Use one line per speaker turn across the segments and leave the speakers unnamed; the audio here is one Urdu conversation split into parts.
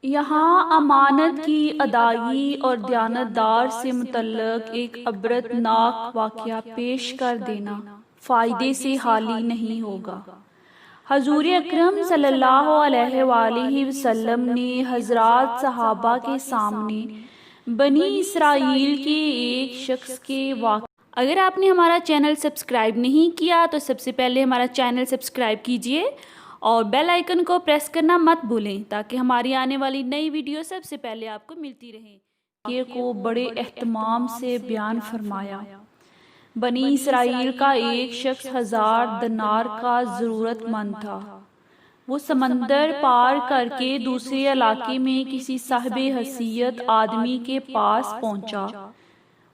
یہاں امانت کی ادائیگی اور دیانتدار سے متعلق ایک عبرتناک واقعہ پیش کر دینا فائدے سے خالی نہیں ہوگا۔ حضور اکرم صلی اللہ علیہ وآلہ وسلم نے حضرات صحابہ کے سامنے بنی اسرائیل کے ایک شخص کے واقعہ۔ اگر آپ نے ہمارا چینل سبسکرائب نہیں کیا تو سب سے پہلے ہمارا چینل سبسکرائب کیجئے اور بیل آئیکن کو پریس کرنا مت بھولیں تاکہ ہماری آنے والی نئی ویڈیو سب سے پہلے آپ کو ملتی رہیں۔ واقعے کو بڑے اہتمام سے بیان فرمایا۔ بنی اسرائیل کا ایک شخص 1000 دینار کا ضرورت مند تھا۔ وہ سمندر پار کر کے دوسرے علاقے میں کسی صاحب حیثیت آدمی کے پاس پہنچا۔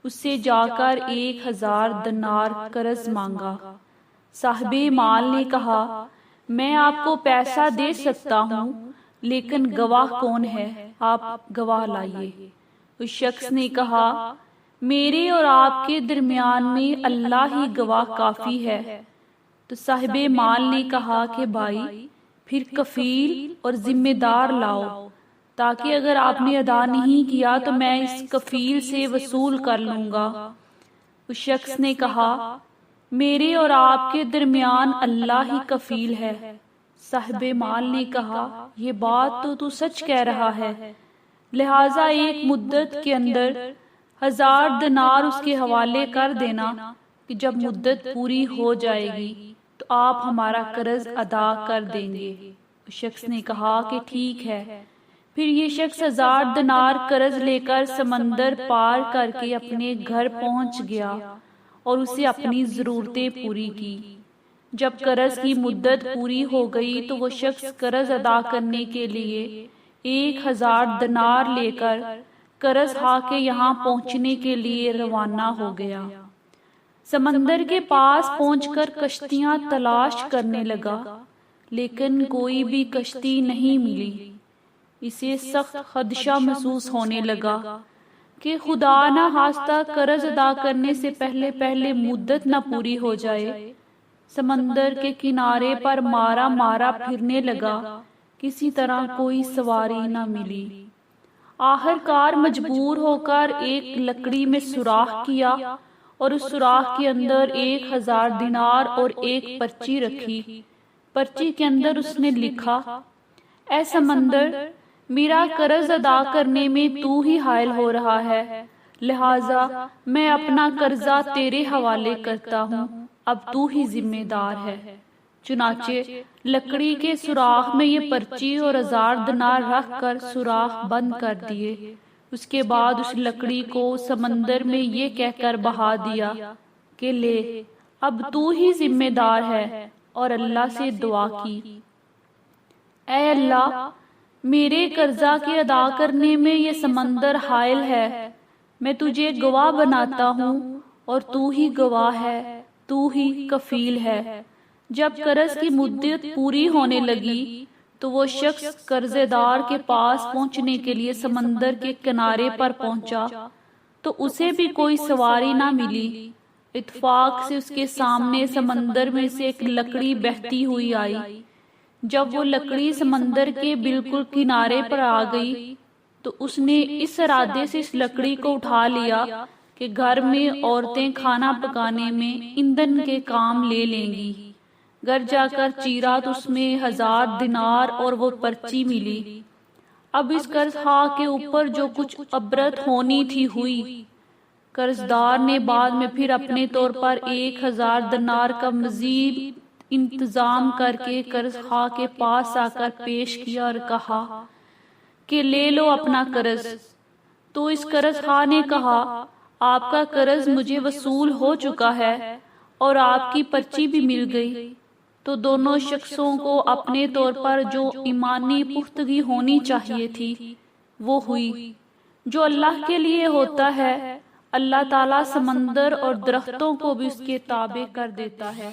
اس سے جا کر 1000 دینار قرض مانگا۔ صاحب مال نے کہا، میں آپ کو پیسہ دے سکتا ہوں، لیکن گواہ کون ہے؟ آپ گواہ لائیے۔ اس شخص نے کہا، میرے اور آپ کے درمیان میں اللہ ہی گواہ کافی ہے۔ تو صاحب مال نے کہا کہ بھائی، پھر کفیل اور ذمہ دار لاؤ، تاکہ اگر آپ نے ادا نہیں کیا تو میں اس کفیل سے وصول کر لوں گا۔ اس شخص نے کہا، میرے اور آپ کے درمیان اللہ ہی کفیل ہے۔ صاحب مال نے کہا، یہ بات تو تو سچ کہہ رہا ہے، لہٰذا ایک مدت کے اندر 1000 دینار اس کے حوالے کر دینا کہ جب مدت پوری ہو جائے گی تو آپ ہمارا قرض ادا کر دیں گے۔ اس شخص نے کہا کہ ٹھیک ہے۔ پھر یہ شخص 1000 دینار قرض لے کر سمندر پار کر کے اپنے گھر پہنچ گیا اور اسے اپنی ضرورتیں پوری کی۔ جب قرض کی مدت پوری ہو گئی تو وہ شخص قرض ادا کرنے کے لیے 1000 دینار لے کر قرض خواہ کے یہاں پہنچنے کے لیے روانہ ہو گیا۔ سمندر کے پاس پہنچ کر کشتیاں تلاش کرنے لگا، لیکن کوئی بھی کشتی نہیں ملی۔ اسے سخت خدشہ محسوس ہونے لگا کہ خدا نہ خواستہ قرض ادا کرنے سے پہلے مدت نہ پوری ہو جائے۔ سمندر کے کنارے پر مارا مارا پھرنے لگا، کسی طرح کوئی سواری نہ ملی۔ آخر کار مجبور ہو کر ایک لکڑی میں سوراخ کیا اور اس سوراخ کے اندر 1000 دینار اور ایک پرچی رکھی۔ پرچی کے اندر اس نے لکھا، اے سمندر، میرا قرض ادا کرنے میں تو ہی حائل ہو رہا ہے، لہٰذا میں اپنا قرضہ تیرے حوالے کرتا ہوں، اب تو ہی ذمہ دار ہے۔ چنانچہ لکڑی کے سوراخ میں یہ پرچی اور 1000 دینار رکھ کر سوراخ بند کر دیے۔ اس کے بعد اس لکڑی کو سمندر میں یہ کہہ کر بہا دیا کہ لے، اب تو ہی ذمہ دار ہے، اور اللہ سے دعا کی، اے اللہ، میرے قرضہ کے ادا کرنے میں یہ سمندر حائل ہے، میں تجھے گواہ بناتا ہوں اور تو ہی گواہ ہے، تو ہی کفیل ہے۔ جب قرض کی مدت پوری ہونے لگی تو وہ شخص قرضے دار کے پاس پہنچنے کے لیے سمندر کے کنارے پر پہنچا تو اسے بھی کوئی سواری نہ ملی۔ اتفاق سے اس کے سامنے سمندر میں سے ایک لکڑی بہتی ہوئی آئی۔ جب وہ لکڑی سمندر کے بالکل کنارے پر آ گئی تو اس نے اس ارادے سے اس لکڑی کو اٹھا لیا کہ گھر میں عورتیں کھانا پکانے میں ایندھن کے کام لے لیں گی۔ گھر جا کر چیرا تو اس میں 1000 دینار اور وہ پرچی ملی۔ اب اس قرض خواہ کے اوپر جو کچھ عبرت ہونی تھی ہوئی۔ قرضدار نے بعد میں پھر اپنے طور پر 1000 دینار کا مزید انتظام کر کے قرض خواہ کے پاس آ کر پیش کیا اور کہا کہ لے لو اپنا قرض۔ تو اس قرض خواہ نے کہا، آپ کا قرض مجھے وصول ہو چکا ہے اور آپ کی پرچی بھی مل گئی۔ تو دونوں شخصوں کو اپنے طور پر جو ایمانی پختگی ہونی چاہیے تھی وہ ہوئی۔ جو اللہ کے لیے ہوتا ہے، اللہ تعالیٰ سمندر اور درختوں کو بھی اس کے تابع کر دیتا ہے۔